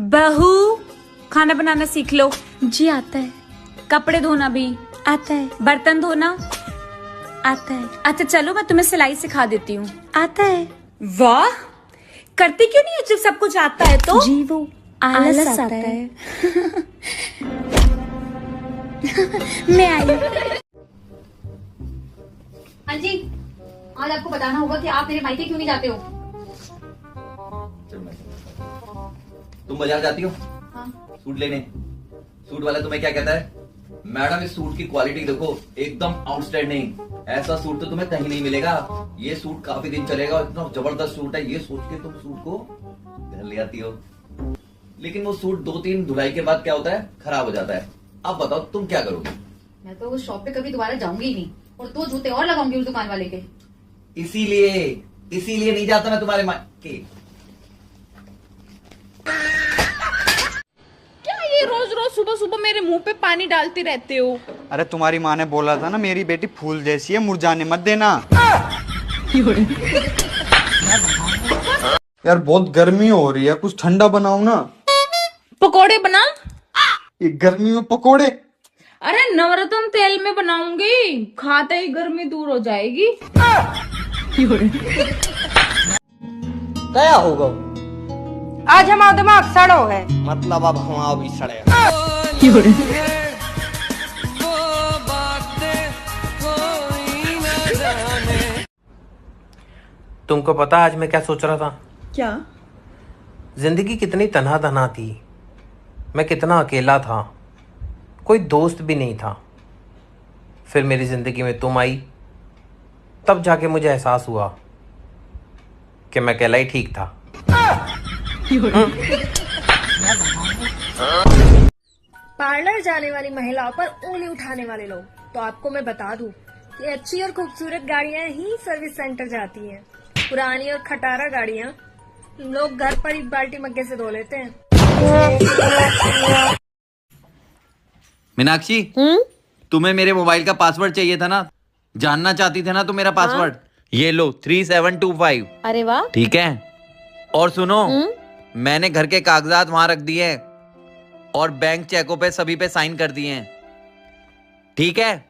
बहू खाना बनाना सीख लो। जी आता है। कपड़े धोना भी आता है। बर्तन धोना आता है। अच्छा चलो मैं तुम्हें सिलाई सिखा देती हूँ। आता है। वाह, करती क्यों नहीं है जब सब कुछ आता है तो? जी वो आलस आता है। मैं आई। हाँ जी, आज आपको बताना होगा कि आप मेरे मायके क्यों नहीं जाते हो। तुम बाजार जाती हो हाँ। सूट लेने, सूट वाला तुम्हें क्या कहता है, मैडम इस सूट की क्वालिटी देखो एकदम आउटस्टैंडिंग, ऐसा सूट तो तुम्हें कहीं नहीं मिलेगा, ये सूट काफी दिन चलेगा, इतना जबरदस्त सूट है, ये सोच के तुम सूट को घर ले आती हो। लेकिन वो सूट 2-3 धुलाई के बाद क्या होता है, खराब हो जाता है। अब बताओ तुम क्या करोगे? मैं तो उस शॉप पे कभी दोबारा जाऊंगी ही नहीं और 2 जूते और लगाऊंगी उस दुकान वाले के। इसीलिए नहीं जाता मैं तुम्हारे मायके। क्या ये रोज रोज सुबह सुबह मेरे मुंह पे पानी डालते रहते हो? अरे तुम्हारी माँ ने बोला था ना मेरी बेटी फूल जैसी है, मुरझाने मत देना। यार बहुत गर्मी हो रही है, कुछ ठंडा बनाओ ना। पकोड़े बना। ये गर्मी में पकोड़े? अरे नवरत्न तेल में बनाऊंगी, खाते ही गर्मी दूर हो जाएगी। क्या होगा? आज हमारा दिमाग सड़ो है। मतलब अब हम भी सड़े। तुमको पता आज मैं क्या सोच रहा था? क्या? जिंदगी कितनी तन्हा तन्हा थी, मैं कितना अकेला था, कोई दोस्त भी नहीं था। फिर मेरी जिंदगी में तुम आई, तब जाके मुझे एहसास हुआ कि मैं अकेला ही ठीक था। पार्लर जाने वाली महिलाओं पर उंगली उठाने वाले लोग, तो आपको मैं बता दूं कि अच्छी और खूबसूरत गाड़ियां ही सर्विस सेंटर जाती हैं। पुरानी और खटारा गाड़ियां लोग घर पर ही बाल्टी मग्गे से धो लेते हैं। मीनाक्षी, तुम्हें मेरे मोबाइल का पासवर्ड चाहिए था ना, जानना चाहती थी ना तुम मेरा पासवर्ड? ये लो 3725। अरे वाह। ठीक है, और सुनो, मैंने घर के कागजात वहां रख दिए हैं और बैंक चेकों पे सभी पे साइन कर दिए हैं। ठीक है,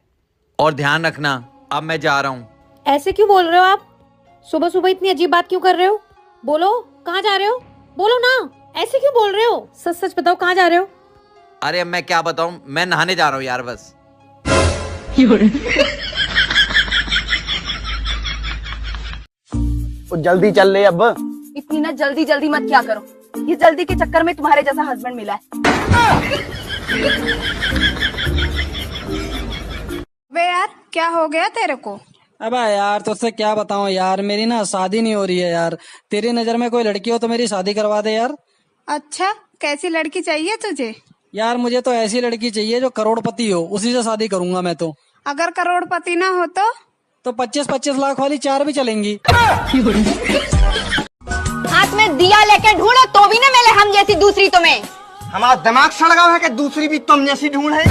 और ध्यान रखना, अब मैं जा रहा हूँ। ऐसे क्यों बोल रहे हो आप? सुबह सुबह इतनी अजीब बात क्यों कर रहे हो? बोलो कहाँ जा रहे हो? बोलो ना, ऐसे क्यों बोल रहे हो? सच सच बताओ कहाँ जा रहे हो? अरे अब मैं क्या बताऊं, मैं नहाने जा रहा हूँ यार बस। जल्दी चल ले अब। इतनी ना जल्दी जल्दी मत क्या करो, ये जल्दी के चक्कर में तुम्हारे जैसा हस्बैंड मिला है। वे यार क्या हो गया तेरे को? अबे यार तुझसे क्या बताऊं यार, मेरी ना शादी नहीं हो रही है यार। तेरी नजर में कोई लड़की हो तो मेरी शादी करवा दे यार। अच्छा, कैसी लड़की चाहिए तुझे? यार मुझे तो ऐसी लड़की चाहिए जो करोड़पति हो, उसी से शादी करूंगा मैं तो। अगर करोड़पति ना हो तो 25-25 लाख वाली 4 भी चलेंगी। हाथ में दिया लेके ढूंढो तो भी न मिले हम जैसी दूसरी तुम्हें। हमारा दिमाग सड़ गया है कि दूसरी भी तुम जैसी ढूंढ है।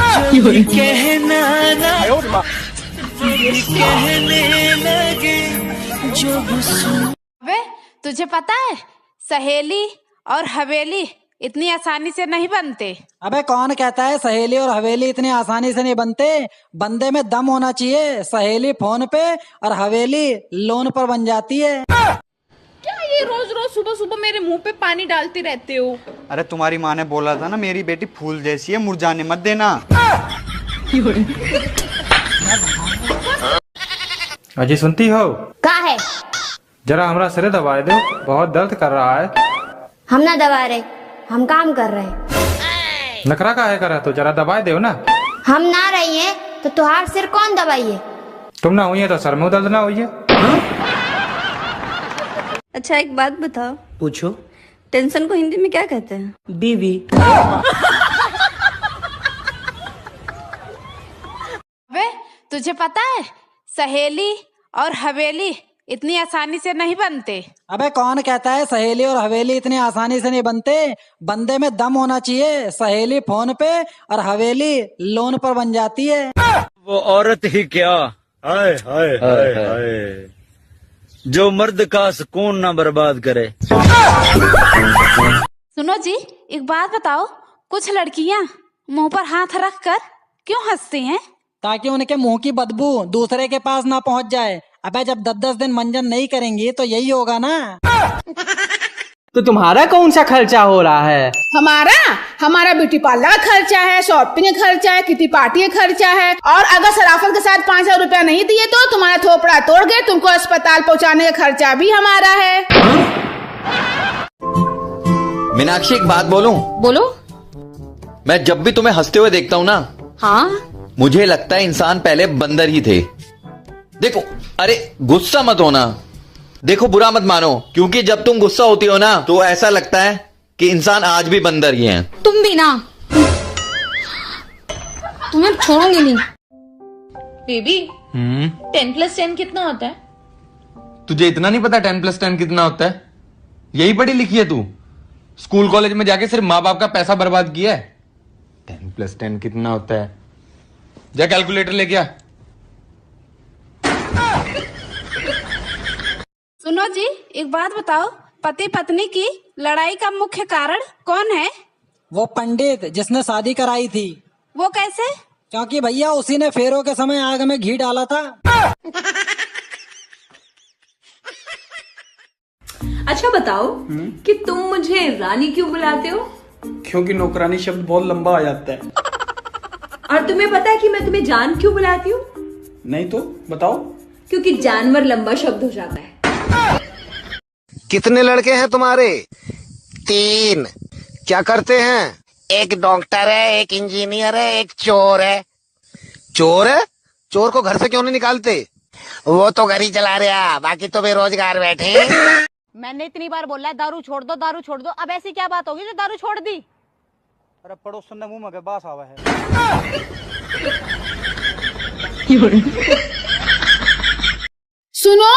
वे तुझे पता है सहेली और हवेली इतनी आसानी से नहीं बनते। अबे कौन कहता है सहेली और हवेली इतनी आसानी से नहीं बनते? बंदे में दम होना चाहिए। सहेली फोन पे और हवेली लोन पर बन जाती है। क्या ये रोज रोज सुबह सुबह मेरे मुंह पे पानी डालते रहते हो? अरे तुम्हारी माँ ने बोला था ना मेरी बेटी फूल जैसी है, मुरझाने मत देना। अजी सुनती हो? का है? जरा हमारा सिर दबा दो, बहुत दर्द कर रहा है। हम ना दबा रहे, हम काम कर रहे हैं। नखरा काहे कर रहा, तो जरा दबा दो ना। हम ना रही हैं तो तुहार सिर कौन दबाइए? तुम ना हुई है तो सर में दर्द ना हुई है। अच्छा एक बात बताओ, पूछो। टेंशन को हिंदी में क्या कहते हैं? बीवी। वे तुझे पता है सहेली और हवेली इतनी आसानी से नहीं बनते। अबे कौन कहता है सहेली और हवेली इतनी आसानी से नहीं बनते? बंदे में दम होना चाहिए। सहेली फोन पे और हवेली लोन पर बन जाती है। वो औरत ही क्या, हाय हाय हाय हाय, जो मर्द का सुकून ना बर्बाद करे। सुनो जी, एक बात बताओ, कुछ लड़कियां मुंह पर हाथ रख कर क्यों हंसती हैं? ताकि उनके मुंह की बदबू दूसरे के पास ना पहुंच जाए। अबे जब 10-10 दिन मंजन नहीं करेंगी तो यही होगा ना। तो तुम्हारा कौन सा खर्चा हो रहा है? हमारा ब्यूटी पार्लर का खर्चा है, शॉपिंग का खर्चा है, किटी पार्टी का खर्चा है, और अगर सराफत के साथ 500 रुपया नहीं दिए तो तुम्हारा थोपड़ा तोड़ के तुमको अस्पताल पहुंचाने का खर्चा भी हमारा है। मीनाक्षी एक बात बोलूं? बोलो। मैं जब भी तुम्हें हंसते हुए देखता हूँ ना, हाँ, मुझे लगता है इंसान पहले बंदर ही थे। देखो, अरे गुस्सा मत होना, देखो बुरा मत मानो, क्योंकि जब तुम गुस्सा होती हो ना तो ऐसा लगता है कि इंसान आज भी बंदर ही हैं। तुम भी ना, तुम्हें छोड़ूंगी नहीं। बेबी, 10+10 कितना होता है? तुझे इतना नहीं पता 10+10 कितना होता है? यही पढ़ी लिखी है तू? स्कूल कॉलेज में जाके सिर्फ माँ बाप का पैसा बर्बाद किया है। 10+10 कितना होता है? जा कैलकुलेटर लेके आ। सुनो जी, एक बात बताओ, पति पत्नी की लड़ाई का मुख्य कारण कौन है? वो पंडित जिसने शादी कराई थी। वो कैसे? क्योंकि भैया उसी ने फेरों के समय आग में घी डाला था। अच्छा बताओ कि तुम मुझे रानी क्यों बुलाते हो? क्योंकि नौकरानी शब्द बहुत लंबा आ जाता है। और तुम्हें पता है कि मैं तुम्हें जान क्यों बुलाती हूँ? नहीं तो बताओ। क्योंकि जानवर लंबा शब्द हो जाता है। कितने लड़के हैं तुम्हारे? 3। क्या करते हैं? एक डॉक्टर है, एक इंजीनियर है, एक चोर है। चोर है? चोर को घर से क्यों नहीं निकालते? वो तो घर ही चला रहा, बाकी तो बेरोजगार बैठे। मैंने इतनी बार बोला है दारू छोड़ दो, दारू छोड़ दो। अब ऐसी क्या बात होगी जो दारू छोड़ दी? अरे पड़ोसन ने मुंह में बास आवा है। सुनो,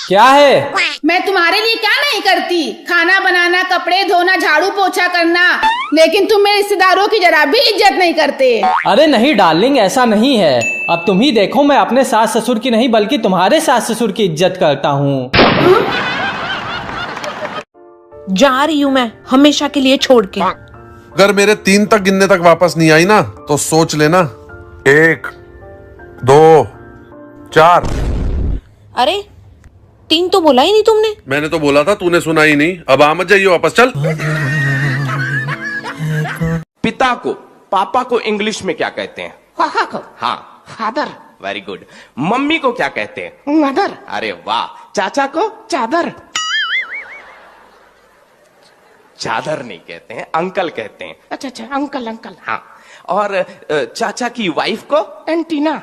क्या है? मैं तुम्हारे लिए क्या नहीं करती? खाना बनाना, कपड़े धोना, झाड़ू पोछा करना, लेकिन तुम मेरे रिश्तेदारों की जरा भी इज्जत नहीं करते। अरे नहीं डार्लिंग, ऐसा नहीं है। अब तुम ही देखो, मैं अपने सास ससुर की नहीं बल्कि तुम्हारे सास ससुर की इज्जत करता हूँ। जा रही हूँ मैं हमेशा के लिए छोड़ के। अगर मेरे 3 तक गिनने तक वापस नहीं आई ना तो सोच लेना। 1 2 4। अरे 3 तो बोला ही नहीं तुमने। मैंने तो बोला था, तूने सुना ही नहीं। अब आ मत जाइए वापस, चल। पिता को, पापा को इंग्लिश में क्या कहते हैं? हाँ, फादर। Very good. मम्मी को क्या कहते हैं? मदर। अरे वाह। चाचा को? चादर। चादर नहीं कहते हैं, अंकल कहते हैं। अच्छा अच्छा, अंकल अंकल। हाँ। और चाचा की वाइफ को? एंटीना।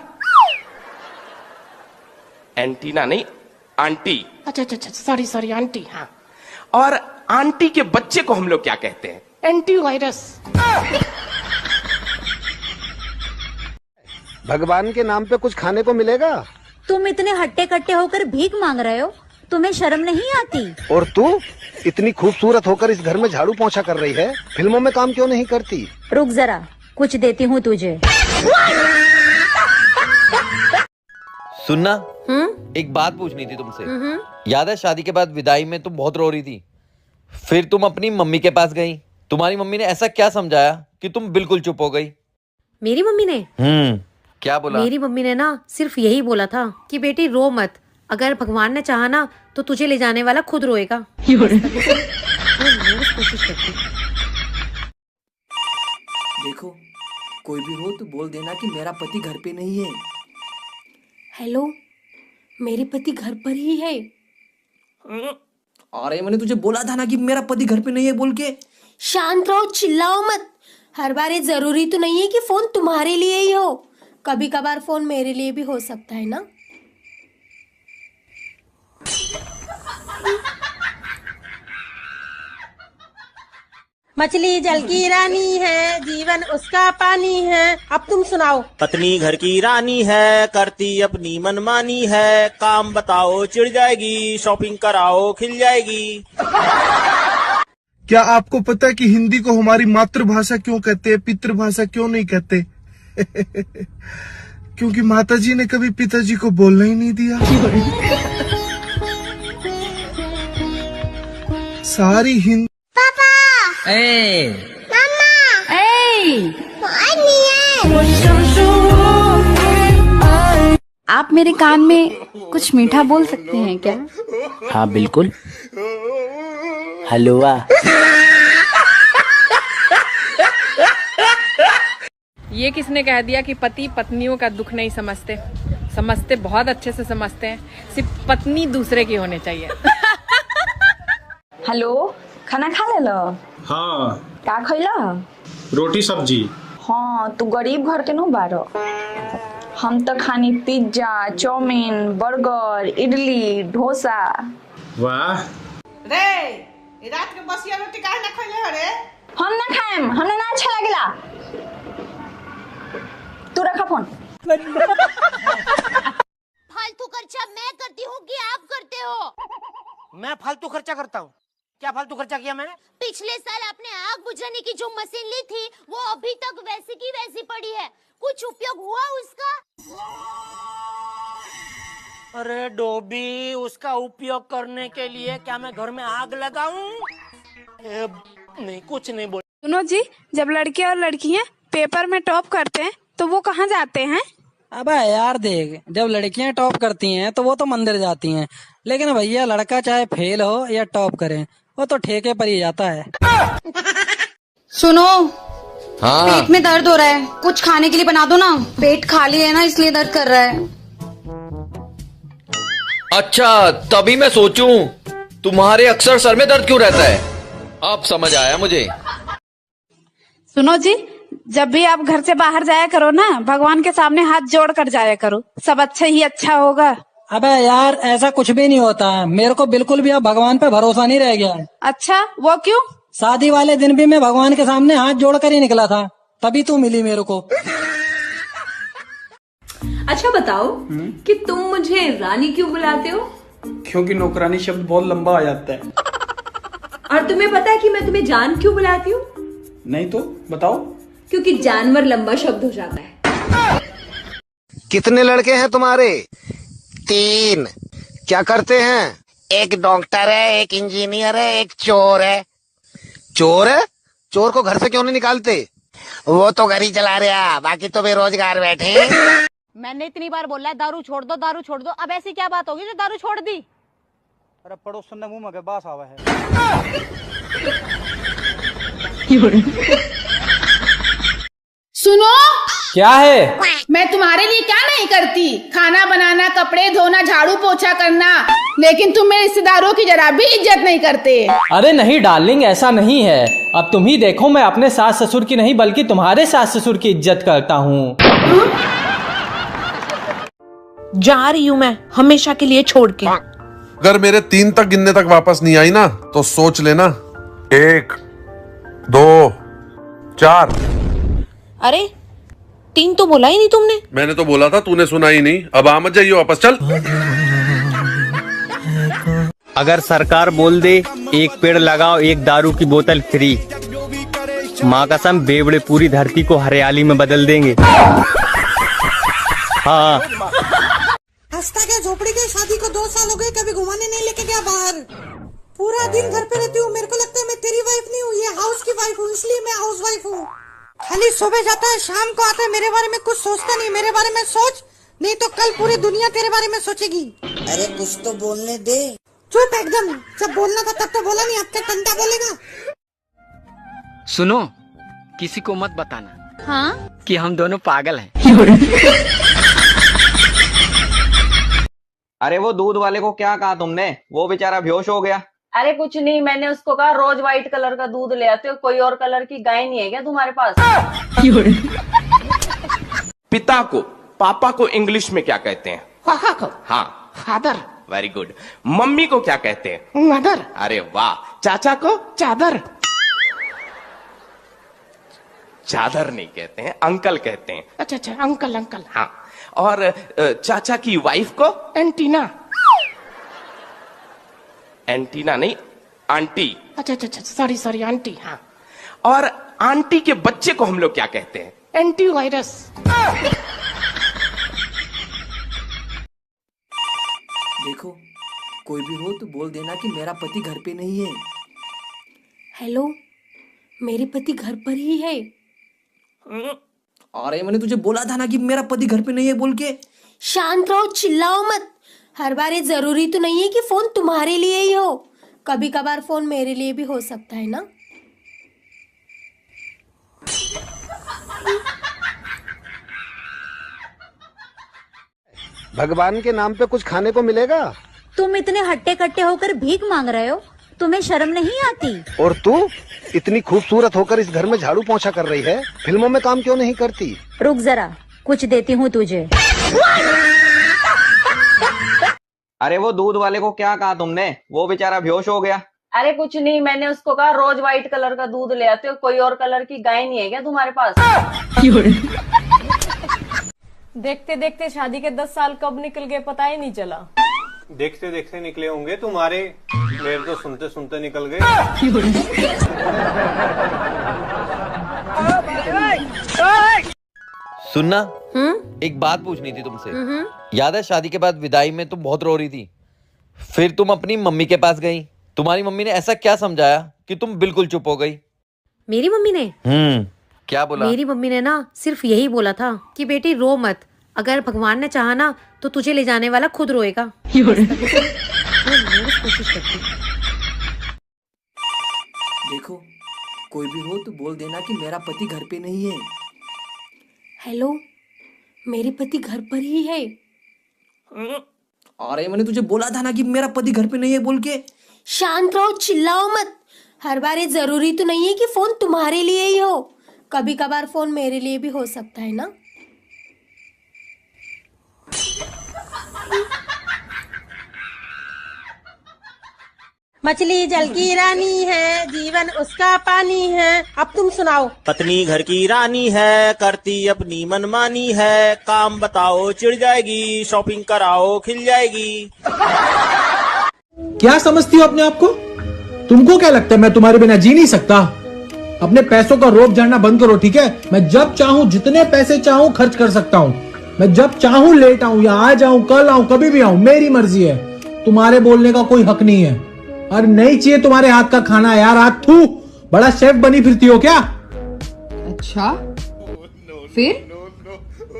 एंटीना नहीं, आंटी। अच्छा अच्छा अच्छा, सॉरी सॉरी, आंटी। हाँ। और आंटी के बच्चे को हम लोग क्या कहते हैं? एंटीवायरस। भगवान के नाम पे कुछ खाने को मिलेगा? तुम इतने हट्टे कट्टे होकर भीख मांग रहे हो, तुम्हें शर्म नहीं आती? और तू इतनी खूबसूरत होकर इस घर में झाड़ू पोंछा कर रही है, फिल्मों में काम क्यों नहीं करती? रुक जरा, कुछ देती हूँ तुझे। सुनना, एक बात पूछनी थी तुमसे। याद है शादी के बाद विदाई में तुम बहुत रो रही थी, फिर तुम अपनी मम्मी के पास गई। तुम्हारी मम्मी ने ऐसा क्या समझाया कि तुम बिल्कुल चुप हो गई? मेरी मम्मी ने? क्या बोला? मेरी मम्मी ने ना सिर्फ यही बोला था कि बेटी रो मत, अगर भगवान ने चाहा ना तो तुझे ले जाने वाला खुद रोएगा। देखो, कोई भी हो तो बोल देना कि मेरा पति घर पे नहीं है। हेलो, मेरे पति घर पर ही है। अरे मैंने तुझे बोला था ना कि मेरा पति घर पे नहीं है बोल के। शांत रहो, चिल्लाओ मत। हर बार ये जरूरी तो नहीं है कि फोन तुम्हारे लिए ही हो, कभी कभार फोन मेरे लिए भी हो सकता है ना। मछली जल की रानी है, जीवन उसका पानी है। अब तुम सुनाओ। पत्नी घर की रानी है, करती अपनी मनमानी है। काम बताओ चिढ़ जाएगी, शॉपिंग कराओ खिल जाएगी। क्या आपको पता है कि हिंदी को हमारी मातृभाषा क्यों कहते हैं, पितृभाषा क्यों नहीं कहते? क्योंकि माताजी ने कभी पिताजी को बोलना ही नहीं दिया। सारी हिंदी। पापा आप मेरे कान में कुछ मीठा बोल सकते हैं क्या? हाँ बिल्कुल। हलवा। ये किसने कह दिया कि पति पत्नियों का दुख नहीं समझते? समझते, बहुत अच्छे से समझते हैं। सिर्फ पत्नी दूसरे की होनी चाहिए। हेलो, खाना खा ले लो? हाँ। का खैला? रोटी सब्जी। हाँ, तू गरीब घर के नो बारो। हम तो खानी pizza, chowmein, burger, idli, dosa. वाह। रे, रात के बसिया रोटी काहे ना खइले रे? हम ना खाएम, हमने ना अच्छा लागेला। तू रखा फोन। फालतू खर्चा मैं करती हूँ कि आप करते हो? मैं फालतू खर्चा करता हूँ? क्या फालतू खर्चा किया मैंने? पिछले साल आपने आग बुझाने की जो मशीन ली थी वो अभी तक वैसी की वैसी पड़ी है, कुछ उपयोग हुआ उसका? अरे डोबी, उसका उपयोग करने के लिए क्या मैं घर में आग लगाऊं? नहीं, कुछ नहीं बोल। सुनो जी, जब लड़के और लड़कियां पेपर में टॉप करते हैं तो वो कहाँ जाते हैं? अबे यार देख, जब लड़कियां टॉप करती हैं तो वो तो मंदिर जाती हैं, लेकिन भैया लड़का चाहे फेल हो या टॉप करे, वो तो ठेके पर ही जाता है। सुनो, हाँ। पेट में दर्द हो रहा है, कुछ खाने के लिए बना दो ना। पेट खाली है ना, इसलिए दर्द कर रहा है। अच्छा, तभी मैं सोचूं तुम्हारे अक्सर सर में दर्द क्यों रहता है। अब समझ आया मुझे। सुनो जी, जब भी आप घर से बाहर जाया करो ना, भगवान के सामने हाथ जोड़ कर जाया करो, सब अच्छा ही अच्छा होगा। अबे यार, ऐसा कुछ भी नहीं होता है। मेरे को बिल्कुल भी अब भगवान पे भरोसा नहीं रह गया है। अच्छा, वो क्यों? शादी वाले दिन भी मैं भगवान के सामने हाथ जोड़ कर ही निकला था, तभी तू मिली मेरे को। अच्छा बताओ कि तुम मुझे रानी क्यों बुलाते हो? क्योंकि नौकरानी शब्द बहुत लंबा आ जाता है। और तुम्हें पता है कि मैं तुम्हें जान क्यों बुलाती हूँ? नहीं तो बताओ। क्योंकि जानवर लंबा शब्द हो जाता है। कितने लड़के हैं तुम्हारे? 3। क्या करते हैं? एक डॉक्टर है, एक इंजीनियर है, एक चोर है। चोर है? चोर को घर से क्यों नहीं निकालते? वो तो घर ही चला रहा, बाकी तो बेरोजगार बैठे। मैंने इतनी बार बोला है दारू छोड़ दो, दारू छोड़ दो। अब ऐसी क्या बात होगी जो दारू छोड़ दी? अरे पड़ोसन ने मुंह में बास आवा है। सुनो, क्या है? मैं तुम्हारे लिए क्या नहीं करती? खाना बनाना, कपड़े धोना, झाड़ू पोछा करना, लेकिन तुम मेरे रिश्तेदारों की जरा भी इज्जत नहीं करते। अरे नहीं डार्लिंग, ऐसा नहीं है। अब तुम ही देखो, मैं अपने सास ससुर की नहीं बल्कि तुम्हारे सास ससुर की इज्जत करता हूँ। जा रही हूँ मैं हमेशा के लिए छोड़ के। अगर मेरे 3 तक गिनने तक वापस नहीं आई ना तो सोच लेना। 1 2 4। अरे 3 तो बोला ही नहीं तुमने। मैंने तो बोला था, तूने सुना ही नहीं। अब आ मत जाइए वापस, चल। अगर सरकार बोल दे 1 पेड़ लगाओ 1 दारू की बोतल फ्री, माँ कसम बेवड़े पूरी धरती को हरियाली में बदल देंगे। हाँ। हंसता क्या झोपड़ी के शादी को 2 साल हो गए, कभी घुमाने नहीं लेके गया बाहर। पूरा दिन घर पे रहती हूँ, मेरे को लगता है मैं तेरी वाइफ नहीं हूँ, ये हाउस की वाइफ हूँ, इसलिए मैं हाउस वाइफ हूँ। खाली सुबह जाता है, शाम को आता है, मेरे बारे में कुछ सोचता नहीं। मेरे बारे में सोच, नहीं तो कल पूरी दुनिया तेरे बारे में सोचेगी। अरे कुछ तो बोलने दे। चुप एकदम, जब बोलना था तब तो बोला नहीं, अब क्या टंटा बोलेगा? सुनो, किसी को मत बताना हाँ? कि हम दोनों पागल हैं। अरे वो दूध वाले को क्या कहा तुमने? वो बेचारा बेहोश हो गया। अरे कुछ नहीं, मैंने उसको कहा रोज व्हाइट कलर का दूध ले आते हो, कोई और कलर की गाय नहीं है क्या तुम्हारे पास? पिता को, पापा को इंग्लिश में क्या कहते हैं? हाँ, फादर। Very good. मम्मी को क्या कहते हैं? मदर। अरे वाह। चाचा को? चादर। चादर नहीं कहते हैं, अंकल कहते हैं। अच्छा अच्छा, अंकल अंकल। हाँ। और चाचा की वाइफ को? एंटीना। एंटीना नहीं, आंटी। अच्छा अच्छा अच्छा, सॉरी सॉरी, आंटी। हाँ। और आंटी के बच्चे को हम लोग क्या कहते हैं? Anti virus. देखो, कोई भी हो तो बोल देना कि मेरा पति घर पे नहीं है। हेलो, मेरे पति घर पर ही है। अरे मैंने तुझे बोला था ना कि मेरा पति घर पे नहीं है बोल के। शांत रहो, चिल्लाओ मत। हर बार ये जरूरी तो नहीं है कि फोन तुम्हारे लिए ही हो, कभी कभार फोन मेरे लिए भी हो सकता है ना। भगवान के नाम पे कुछ खाने को मिलेगा? तुम इतने हट्टे कट्टे होकर भीख मांग रहे हो, तुम्हें शर्म नहीं आती? और तू इतनी खूबसूरत होकर इस घर में झाड़ू पोंछा कर रही है, फिल्मों में काम क्यों नहीं करती? रुक जरा, कुछ देती हूँ तुझे। अरे वो दूध वाले को क्या कहा तुमने? वो बेचारा बेहोश हो गया। अरे कुछ नहीं, मैंने उसको कहा रोज व्हाइट कलर का दूध ले आते हो, कोई और कलर की गाय नहीं है क्या तुम्हारे पास? देखते देखते शादी के 10 साल कब निकल गए पता ही नहीं चला। देखते देखते निकले होंगे तुम्हारे, मेरे तो सुनते सुनते निकल गए। सुनना, एक बात पूछनी थी तुमसे। याद है शादी के बाद विदाई में तुम बहुत रो रही थी, फिर तुम अपनी मम्मी के पास गई। तुम्हारी मम्मी ने ऐसा क्या समझाया कि तुम बिल्कुल चुप हो गई? मेरी मम्मी ने क्या बोला? मेरी मम्मी ने ना सिर्फ यही बोला था कि बेटी रो मत, अगर भगवान ने चाहा ना तो तुझे ले जाने वाला खुद रोएगा। कोशिश करती। देखो, कोई भी हो तो बोल देना कि मेरा पति घर पे नहीं है। हेलो, मेरे पति घर पर ही है। अरे मैंने तुझे बोला था ना कि मेरा पति घर पे नहीं है बोल के। शांत रहो, चिल्लाओ मत। हर बार ये जरूरी तो नहीं है कि फोन तुम्हारे लिए ही हो, कभी कभार फोन मेरे लिए भी हो सकता है ना। मछली जल की रानी है, जीवन उसका पानी है। अब तुम सुनाओ। पत्नी घर की रानी है, करती अपनी मनमानी है। काम बताओ चिढ़ जाएगी, शॉपिंग कराओ खिल जाएगी। क्या समझती हो अपने आप को? तुमको क्या लगता है मैं तुम्हारे बिना जी नहीं सकता? अपने पैसों का रोब जानना बंद करो, ठीक है? मैं जब चाहूं जितने पैसे चाहूं खर्च कर सकता हूं। मैं जब चाहूं लेट आऊं या आ जाऊं, कल आऊं, कभी भी आऊं, मेरी मर्जी है। तुम्हारे बोलने का कोई हक नहीं है। और नहीं चाहिए तुम्हारे हाथ का खाना यार। हाथ थू, बड़ा शेफ बनी फिरती हो क्या? अच्छा, फिर?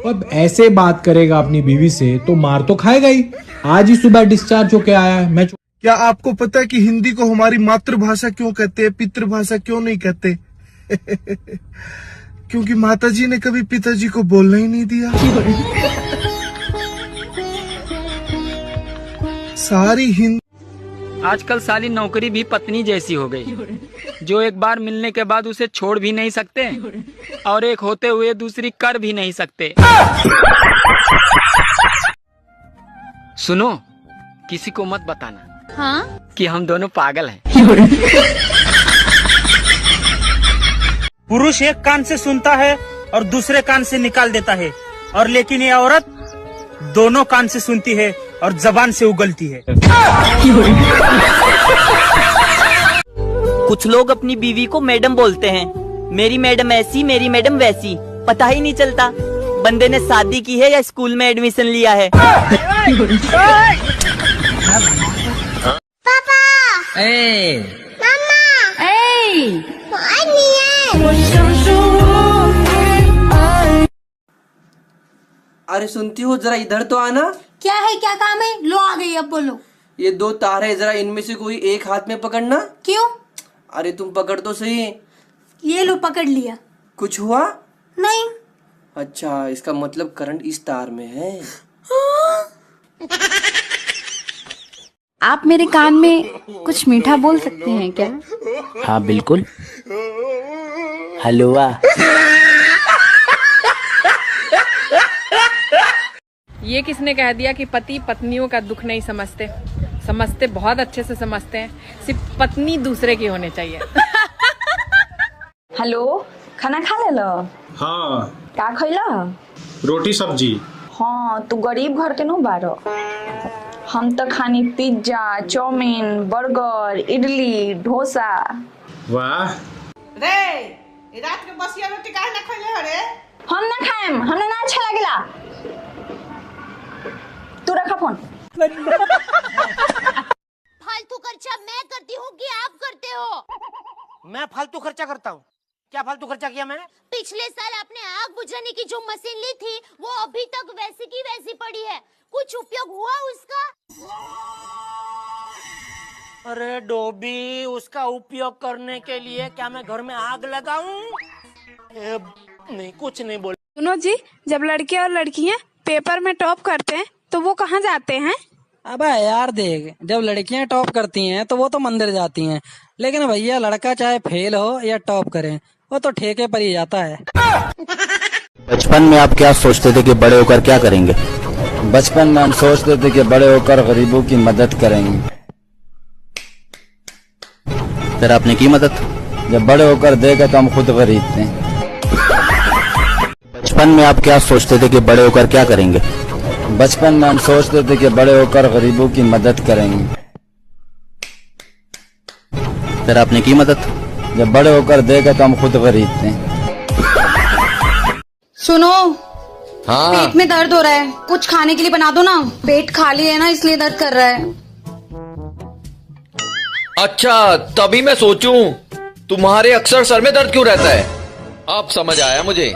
अब ऐसे बात करेगा अपनी बीवी से तो मार तो खाएगा ही। आज ही सुबह डिस्चार्ज होके आया है। मैं क्या आपको पता है कि हिंदी को हमारी मातृभाषा क्यों कहते हैं, पितृभाषा क्यों नहीं कहते? क्योंकि माताजी ने कभी पिताजी को बोलना ही नहीं दिया। सारी हिंदी। आजकल साली नौकरी भी पत्नी जैसी हो गई, जो एक बार मिलने के बाद उसे छोड़ भी नहीं सकते और एक होते हुए दूसरी कर भी नहीं सकते। सुनो, किसी को मत बताना कि हम दोनों पागल हैं। पुरुष एक कान से सुनता है और दूसरे कान से निकाल देता है, और लेकिन ये औरत दोनों कान से सुनती है और जबान से उगलती है। कुछ लोग अपनी बीवी को मैडम बोलते हैं। मेरी मैडम ऐसी, मेरी मैडम वैसी, पता ही नहीं चलता बंदे ने शादी की है या स्कूल में एडमिशन लिया है। पापा, मम्मा, अरे सुनती हो, जरा इधर तो आना। क्या है, क्या काम है? लो आ गई, अब बोलो। ये 2 तार है, जरा इनमें से कोई एक हाथ में पकड़ना। क्यों? अरे तुम पकड़ तो सही। ये लो, पकड़ लिया। कुछ हुआ? नहीं। अच्छा, इसका मतलब करंट इस तार में है। आप मेरे कान में कुछ मीठा बोल सकते हैं क्या? हाँ बिल्कुल। हलवा। ये किसने कह दिया कि पति पत्नियों का दुख नहीं समझते? समझते, बहुत अच्छे से समझते हैं। सिर्फ पत्नी दूसरे की होनी चाहिए। हेलो, खाना खा ले लो? हाँ। का खैला? रोटी सब्जी। हाँ, तू गरीब घर के नो बारो। हम तो खानी pizza, chowmein, burger, idli, dosa. वाह। रे, रात के बसिया रोटी काहे ना खैले हो रे? हम ना खाएम, हमने ना अच्छा लगेला। तू रखा फोन। फालतू खर्चा मैं करती हूँ कि आप करते हो? मैं फालतू खर्चा करता हूँ? क्या फालतू खर्चा किया मैंने? पिछले साल आपने आग बुझाने की जो मशीन ली थी वो अभी तक वैसी की वैसी पड़ी है, कुछ उपयोग हुआ उसका? अरे डोबी, उसका उपयोग करने के लिए क्या मैं घर में आग लगाऊं? नहीं, कुछ नहीं बोल। सुनो जी, जब लड़के और लड़कियां पेपर में टॉप करते हैं तो वो कहाँ जाते हैं? अबे यार देख, जब लड़कियां टॉप करती हैं तो वो तो मंदिर जाती हैं, लेकिन भैया लड़का चाहे फेल हो या टॉप करे, वो तो ठेके पर ही जाता है। बचपन में आप क्या सोचते थे कि बड़े होकर क्या करेंगे? बचपन में हम सोचते थे कि बड़े होकर गरीबों की मदद करेंगे। फिर आपने की मदद? जब बड़े होकर देखा तो हम खुद गरीब थे। बचपन में आप क्या सोचते थे कि बड़े होकर क्या करेंगे? बचपन में हम सोचते थे कि बड़े होकर गरीबों की मदद करेंगे। फिर आपने की मदद? जब बड़े होकर देखा तो हम खुद गरीब थे। सुनो, हाँ। पेट में दर्द हो रहा है, कुछ खाने के लिए बना दो ना। पेट खाली है ना, इसलिए दर्द कर रहा है। अच्छा, तभी मैं सोचूं तुम्हारे अक्सर सर में दर्द क्यों रहता है। अब समझ आया मुझे।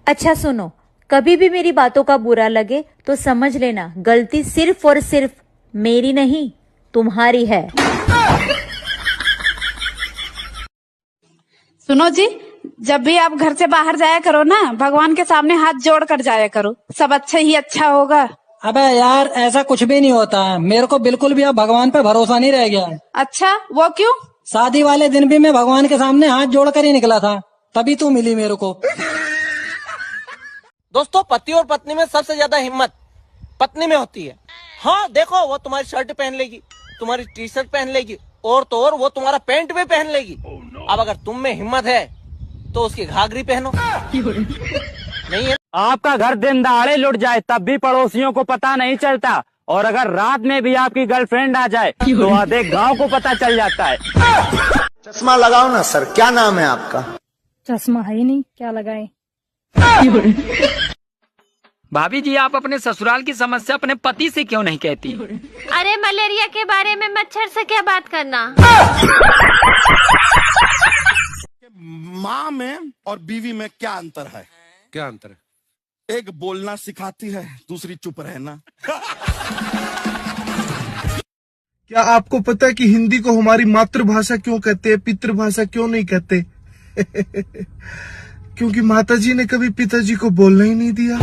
अच्छा सुनो, कभी भी मेरी बातों का बुरा लगे तो समझ लेना गलती सिर्फ और सिर्फ मेरी नहीं, तुम्हारी है। सुनो जी, जब भी आप घर से बाहर जाया करो ना, भगवान के सामने हाथ जोड़ कर जाया करो, सब अच्छा ही अच्छा होगा। अबे यार, ऐसा कुछ भी नहीं होता है। मेरे को बिल्कुल भी अब भगवान पे भरोसा नहीं रह गया है। अच्छा, वो क्यों? शादी वाले दिन भी मैं भगवान के सामने हाथ जोड़ कर ही निकला था, तभी तू मिली मेरे को। दोस्तों, पति और पत्नी में सबसे ज्यादा हिम्मत पत्नी में होती है। हाँ देखो, वो तुम्हारी शर्ट पहन लेगी, तुम्हारी टी शर्ट पहन लेगी, और तो और वो तुम्हारा पैंट भी पहन लेगी। अब अगर तुम में हिम्मत है तो उसकी घाघरी पहनो। नहीं है? आपका घर दिन दहाड़े लुट जाए तब भी पड़ोसियों को पता नहीं चलता, और अगर रात में भी आपकी गर्लफ्रेंड आ जाए तो आधे गांव को पता चल जाता है। चश्मा लगाओ ना सर, क्या नाम है आपका? चश्मा है ही नहीं, क्या लगाए? भाभी जी, आप अपने ससुराल की समस्या अपने पति से क्यों नहीं कहती? अरे मलेरिया के बारे में मच्छर से क्या बात करना। माँ में और बीवी में क्या अंतर है? क्या अंतर है? एक बोलना सिखाती है, दूसरी चुप रहना। क्या आपको पता है कि हिंदी को हमारी मातृभाषा क्यों कहते हैं, पितृभाषा क्यों नहीं कहते? क्योंकि माताजी ने कभी पिताजी को बोलना ही नहीं दिया।